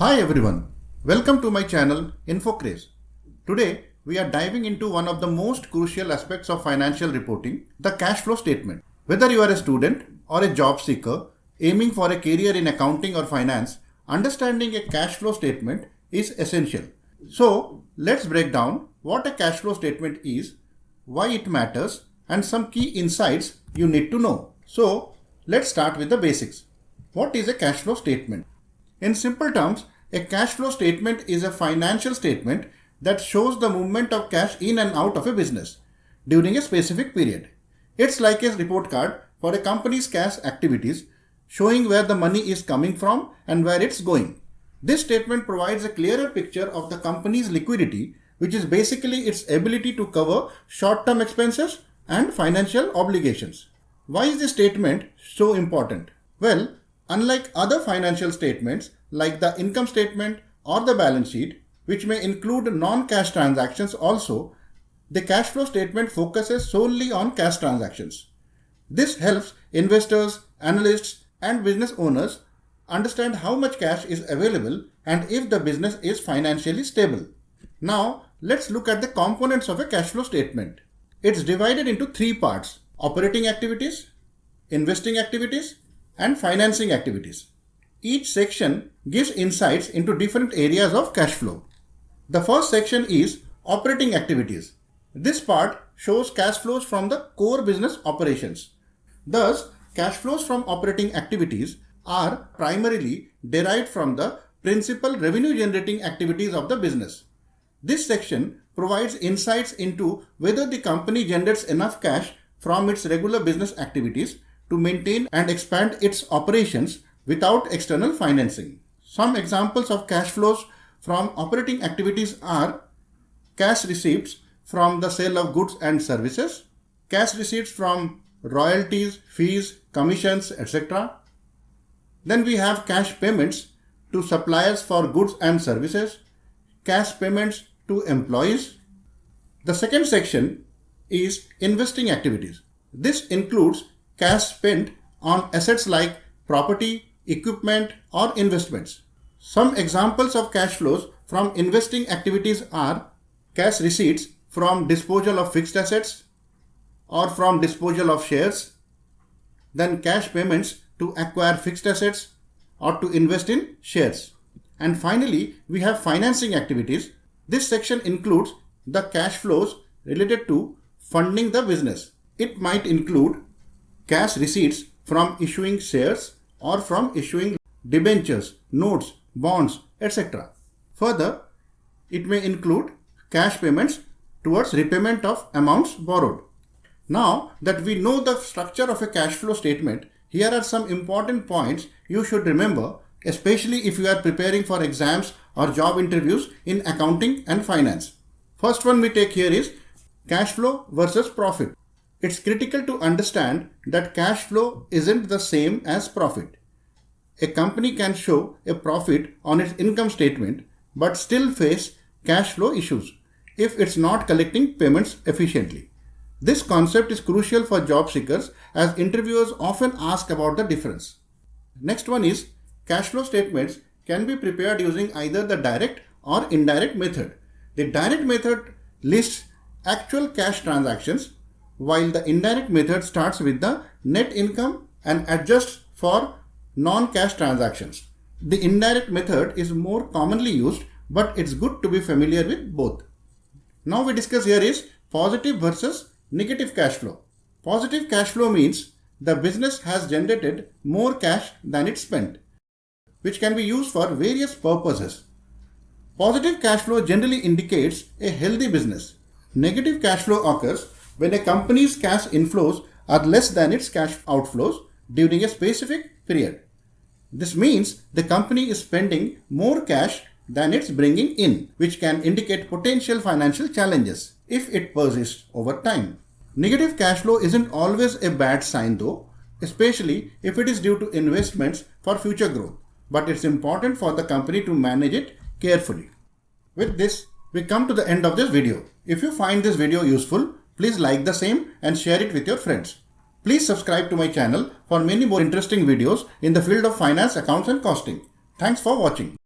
Hi everyone, welcome to my channel InfoCraze. Today we are diving into one of the most crucial aspects of financial reporting, the cash flow statement. Whether you are a student or a job seeker aiming for a career in accounting or finance, understanding a cash flow statement is essential. So let's break down what a cash flow statement is, why it matters, and some key insights you need to know. So let's start with the basics. What is a cash flow statement? In simple terms, a cash flow statement is a financial statement that shows the movement of cash in and out of a business during a specific period. It's like a report card for a company's cash activities, showing where the money is coming from and where it's going. This statement provides a clearer picture of the company's liquidity, which is basically its ability to cover short-term expenses and financial obligations. Why is this statement so important? Well, unlike other financial statements like the income statement or the balance sheet, which may include non-cash transactions also, the cash flow statement focuses solely on cash transactions. This helps investors, analysts, and business owners understand how much cash is available and if the business is financially stable. Now, let's look at the components of a cash flow statement. It's divided into three parts: operating activities, investing activities, and financing activities. Each section gives insights into different areas of cash flow. The first section is operating activities. This part shows cash flows from the core business operations. Thus, cash flows from operating activities are primarily derived from the principal revenue generating activities of the business. This section provides insights into whether the company generates enough cash from its regular business activities to maintain and expand its operations without external financing. Some examples of cash flows from operating activities are cash receipts from the sale of goods and services, cash receipts from royalties, fees, commissions, etc. Then we have cash payments to suppliers for goods and services, cash payments to employees. The second section is investing activities. This includes cash spent on assets like property, equipment, or investments. Some examples of cash flows from investing activities are cash receipts from disposal of fixed assets or from disposal of shares, then cash payments to acquire fixed assets or to invest in shares. And finally, we have financing activities. This section includes the cash flows related to funding the business. It might include cash receipts from issuing shares or from issuing debentures, notes, bonds, etc. Further, it may include cash payments towards repayment of amounts borrowed. Now that we know the structure of a cash flow statement, here are some important points you should remember, especially if you are preparing for exams or job interviews in accounting and finance. First one we take here is cash flow versus profit. It's critical to understand that cash flow isn't the same as profit. A company can show a profit on its income statement but still face cash flow issues if it's not collecting payments efficiently. This concept is crucial for job seekers as interviewers often ask about the difference. Next one is cash flow statements can be prepared using either the direct or indirect method. The direct method lists actual cash transactions, while the indirect method starts with the net income and adjusts for non-cash transactions. The indirect method is more commonly used, but it's good to be familiar with both. Now we discuss here is positive versus negative cash flow. Positive cash flow means the business has generated more cash than it spent, which can be used for various purposes. Positive cash flow generally indicates a healthy business. Negative cash flow occurs when a company's cash inflows are less than its cash outflows during a specific period. This means the company is spending more cash than it's bringing in, which can indicate potential financial challenges if it persists over time. Negative cash flow isn't always a bad sign though, especially if it is due to investments for future growth, but it's important for the company to manage it carefully. With this, we come to the end of this video. If you find this video useful, please like the same and share it with your friends. Please subscribe to my channel for many more interesting videos in the field of finance, accounts and costing. Thanks for watching.